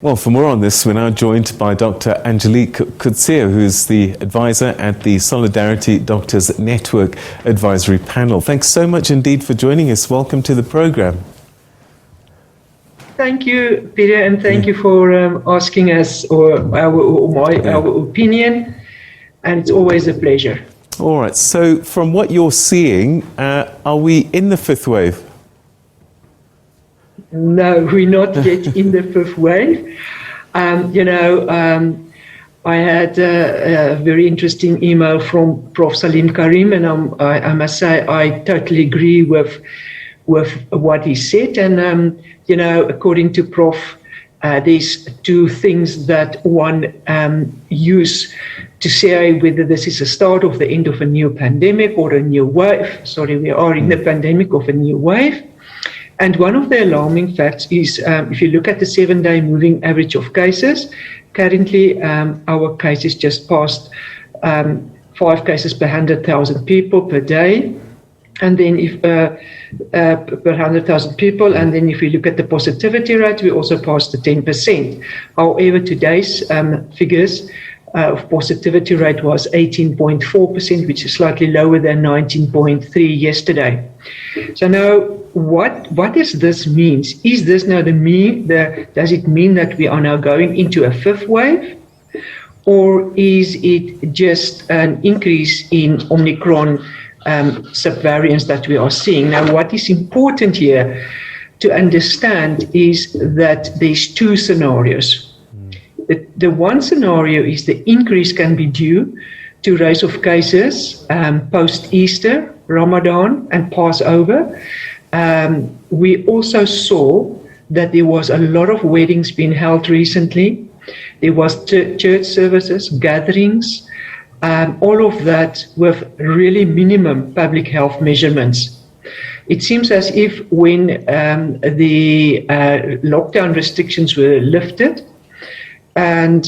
Well, for more on this, we're now joined by Dr Angelique Coetzee, who's the advisor at the Solidarity Doctors Network Advisory Panel. Thanks so much indeed for joining us. Welcome to the program. Thank you, Peter, and thank you for asking us our opinion, and it's always a pleasure. All right, so from what you're seeing, are we in the fifth wave? No, we're not yet in the fifth wave. I had a very interesting email from Prof. Salim Karim, and I must say I totally agree with what he said. And, according to Prof, there's two things that one use to say whether this is a start of the end of a new pandemic or a new wave. Sorry, we are in the pandemic of a new wave. And one of the alarming facts is, if you look at the 7-day moving average of cases, currently our cases just passed 5 cases per 100,000 people per day. And then if per 100,000 people, and then if we look at the positivity rate, we also passed the 10%. However, today's figures of positivity rate was 18.4%, which is slightly lower than 19.3 yesterday. So now, what does this mean? Is this now does it mean that we are now going into a fifth wave? Or is it just an increase in Omicron subvariants that we are seeing? Now, what is important here to understand is that there's two scenarios. The one scenario is the increase can be due to rise of cases post-Easter, Ramadan, and Passover. We also saw that there was a lot of weddings being held recently. There was church services, gatherings, all of that with really minimum public health measurements. It seems as if when the lockdown restrictions were lifted and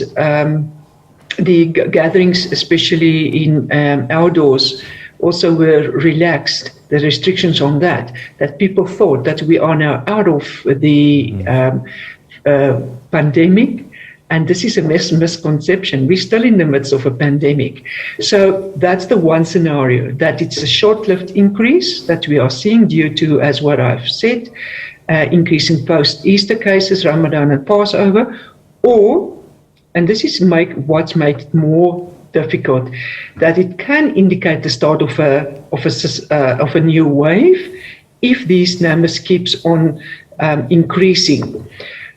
the gatherings, especially in outdoors, also were relaxed, the restrictions on that people thought that we are now out of the pandemic, and this is a misconception. We're still in the midst of a pandemic. So that's the one scenario, that it's a short-lived increase that we are seeing due to, as what I've said, increasing post-Easter cases, Ramadan and Passover, or, and this is what's made it more difficult, that it can indicate the start of a new wave if these numbers keeps on increasing.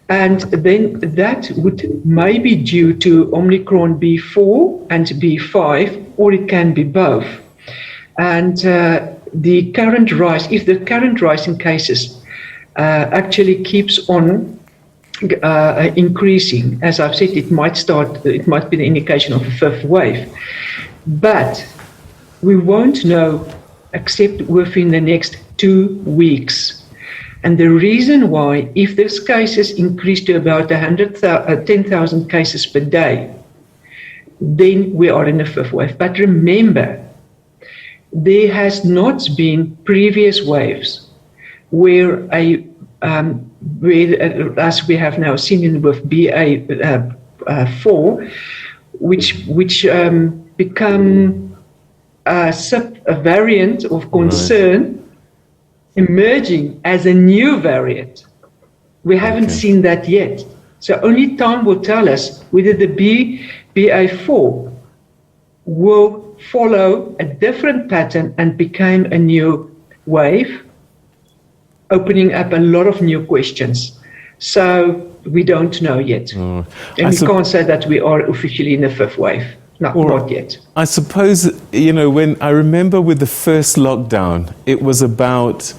And then that would maybe due to Omicron B4 and B5, or it can be both. And the current rise, if the current rise in cases actually keeps on increasing, as I've said, it might be the indication of a fifth wave. But we won't know except within the next 2 weeks. And the reason why, if these cases increase to about 10,000 cases per day, then we are in a fifth wave. But remember, there has not been previous waves where as we have now seen with BA4, which become a variant of concern, emerging as a new variant. We haven't seen that yet. So only time will tell us whether the BA4 will follow a different pattern and become a new wave, opening up a lot of new questions. So we don't know yet. And we can't say that we are officially in the fifth wave. Not yet. I suppose, when I remember with the first lockdown, it was about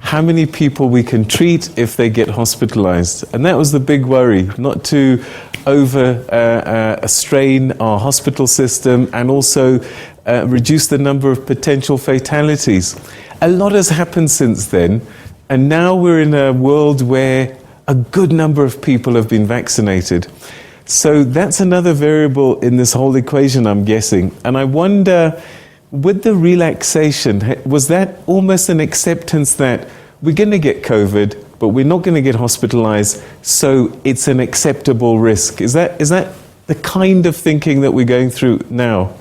how many people we can treat if they get hospitalized. And that was the big worry, not to strain our hospital system and also reduce the number of potential fatalities. A lot has happened since then. And now we're in a world where a good number of people have been vaccinated. So that's another variable in this whole equation, I'm guessing. And I wonder, with the relaxation, was that almost an acceptance that we're going to get COVID, but we're not going to get hospitalized, so it's an acceptable risk. Is that the kind of thinking that we're going through now?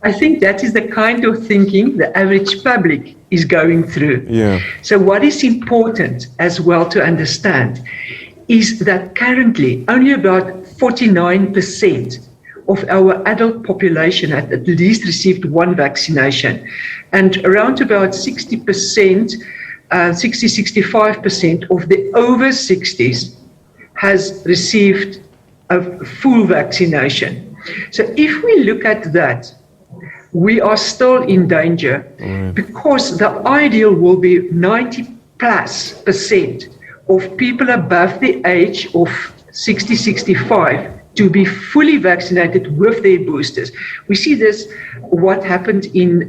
I think that is the kind of thinking the average public is going through. Yeah. So what is important as well to understand is that currently only about 49% of our adult population had at least received one vaccination, and around about 60%, 65% of the over 60s has received a full vaccination. So if we look at that, we are still in danger, because the ideal will be 90+% of people above the age of 60, 65 to be fully vaccinated with their boosters. We see this, what happened in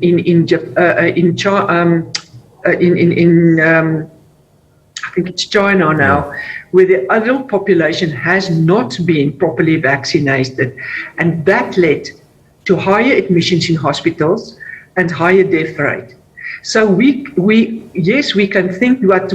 I think it's China now, where the adult population has not been properly vaccinated, and that led to higher admissions in hospitals and higher death rate. So we can think that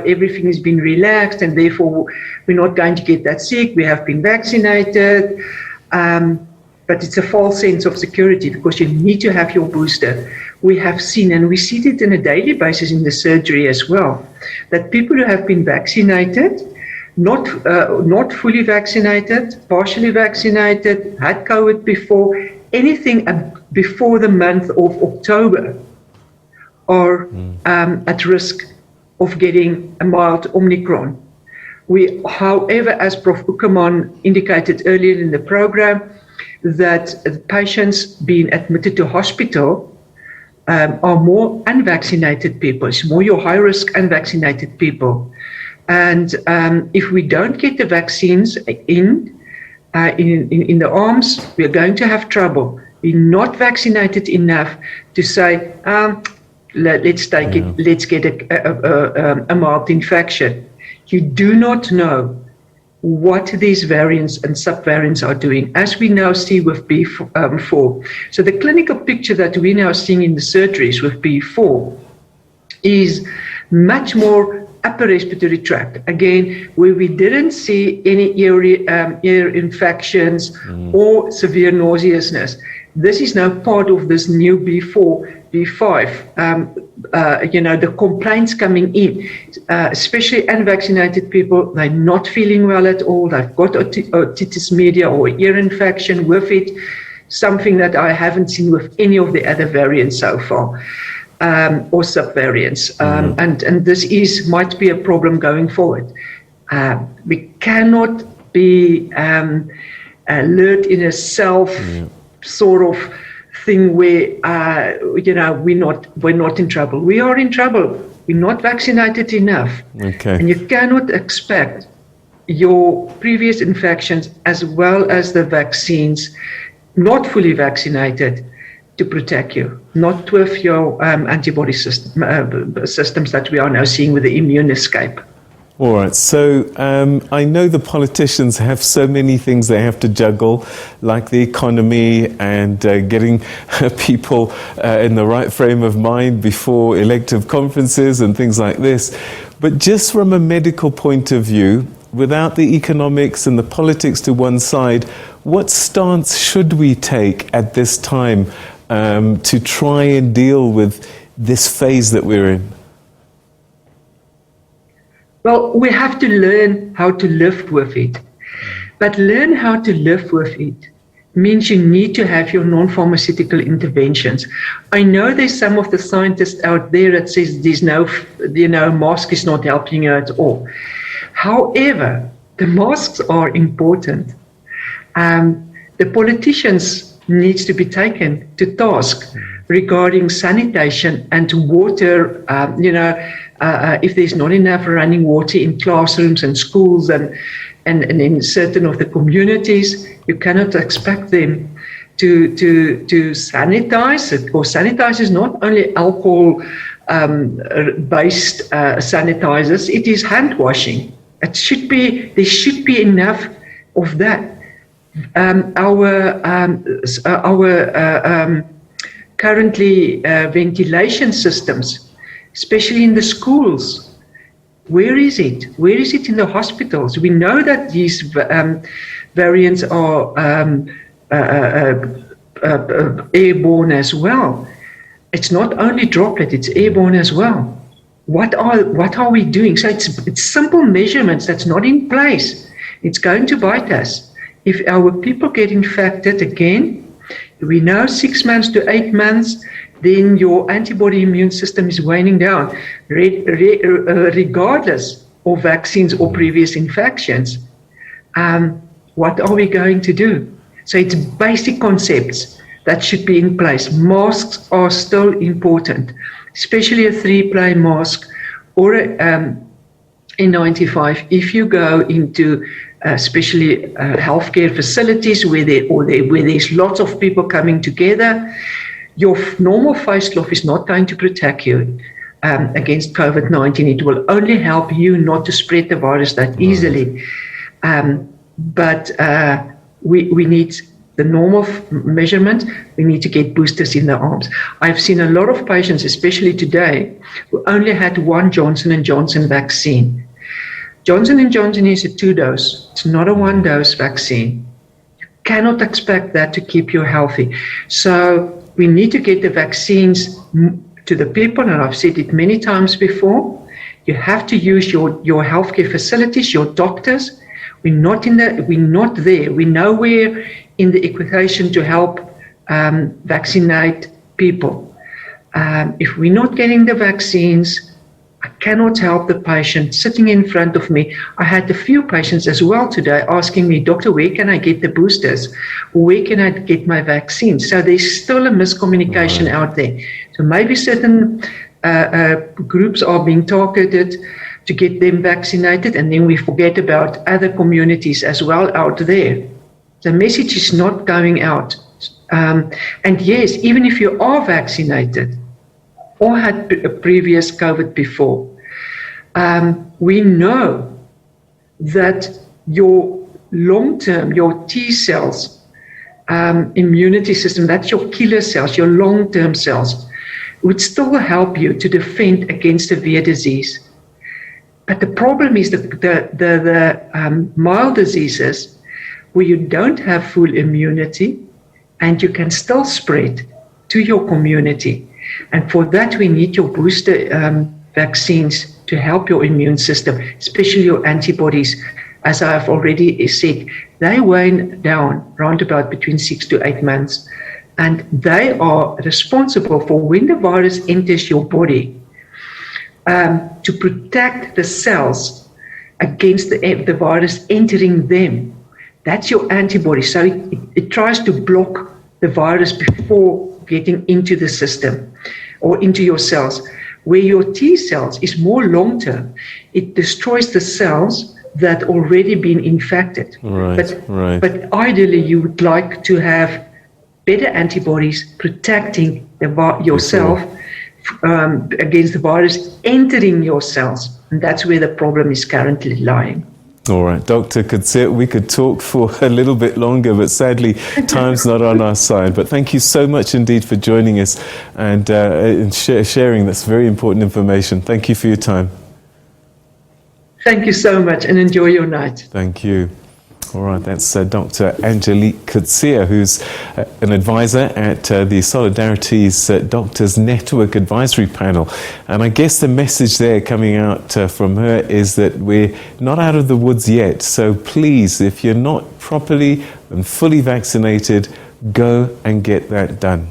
everything has been relaxed and therefore we're not going to get that sick. We have been vaccinated, but it's a false sense of security, because you need to have your booster. We have seen, and we see it on a daily basis in the surgery as well, that people who have been vaccinated, not fully vaccinated, partially vaccinated, had COVID before, anything before the month of October, are at risk of getting a mild Omicron. However, as Prof. Uckerman indicated earlier in the program, that patients being admitted to hospital are more unvaccinated people. It's more your high-risk unvaccinated people. And if we don't get the vaccines in the arms, we're going to have trouble. We're not vaccinated enough to say, let's take it, let's get a mild infection. You do not know what these variants and subvariants are doing, as we now see with B4. So the clinical picture that we're now seeing in the surgeries with B4 is much more upper respiratory tract, again, where we didn't see any ear infections or severe nauseousness. This is now part of this new B4, B5, the complaints coming in, especially unvaccinated people, they're not feeling well at all, they've got otitis media or ear infection with it, something that I haven't seen with any of the other variants so far, or subvariants. And this might be a problem going forward. We cannot be alert in a self sort of thing where we're not in trouble. We are in trouble. We're not vaccinated enough. Okay. And you cannot expect your previous infections as well as the vaccines, not fully vaccinated, to protect you, not with your antibody systems that we are now seeing with the immune escape. All right, so I know the politicians have so many things they have to juggle, like the economy and getting people in the right frame of mind before elective conferences and things like this. But just from a medical point of view, without the economics and the politics to one side, what stance should we take at this time to try and deal with this phase that we're in? Well, we have to learn how to live with it. But learn how to live with it means you need to have your non-pharmaceutical interventions. I know there's some of the scientists out there that says there's mask is not helping you at all. However, the masks are important. The politicians needs to be taken to task regarding sanitation and water, if there's not enough running water in classrooms and schools and in certain of the communities, you cannot expect them to sanitize it. Or sanitize is not only alcohol based sanitizers, it is hand washing. There should be enough of that. Our currently ventilation systems especially in the schools. Where is it? Where is it in the hospitals? We know that these variants are airborne as well. It's not only droplet, it's airborne as well. What are we doing? So it's simple measurements that's not in place. It's going to bite us. If our people get infected again, we know 6 months to 8 months, then your antibody immune system is waning down, regardless of vaccines or previous infections. What are we going to do? So it's basic concepts that should be in place. Masks are still important, especially a 3-ply mask or a N95. If you go into especially healthcare facilities where there's lots of people coming together, your normal face cloth is not going to protect you against COVID-19. It will only help you not to spread the virus that easily. But we need the normal measurement. We need to get boosters in the arms. I've seen a lot of patients, especially today, who only had one Johnson & Johnson vaccine. Johnson & Johnson is a 2-dose. It's not a 1-dose vaccine. You cannot expect that to keep you healthy. So we need to get the vaccines to the people, and I've said it many times before. You have to use your healthcare facilities, your doctors. We're not there. We're nowhere in the equation to help vaccinate people. If we're not getting the vaccines, I cannot help the patient sitting in front of me. I had a few patients as well today asking me, "Doctor, where can I get the boosters? Where can I get my vaccine?" So there's still a miscommunication out there. So maybe certain groups are being targeted to get them vaccinated, and then we forget about other communities as well out there. The message is not going out. And yes, even if you are vaccinated or had a previous COVID before, we know that your long-term, your T cells, immunity system, that's your killer cells, your long-term cells, would still help you to defend against severe disease. But the problem is the mild diseases where you don't have full immunity and you can still spread to your community. And for that, we need your booster vaccines to help your immune system, especially your antibodies. As I've already said, they wane down round about between 6 to 8 months. And they are responsible for when the virus enters your body, to protect the cells against the virus entering them. That's your antibody. So it tries to block the virus before getting into the system or into your cells. Where your T cells is more long-term, it destroys the cells that already been infected. Right. But ideally, you would like to have better antibodies protecting yourself against the virus entering your cells. And that's where the problem is currently lying. All right, Dr. Coetzee, we could talk for a little bit longer, but sadly, time's not on our side. But thank you so much indeed for joining us and sharing this very important information. Thank you for your time. Thank you so much, and enjoy your night. Thank you. All right, that's Dr. Angelique Coetzee, who's an advisor at the Solidarity's Doctors Network Advisory Panel. And I guess the message there coming out from her is that we're not out of the woods yet. So please, if you're not properly and fully vaccinated, go and get that done.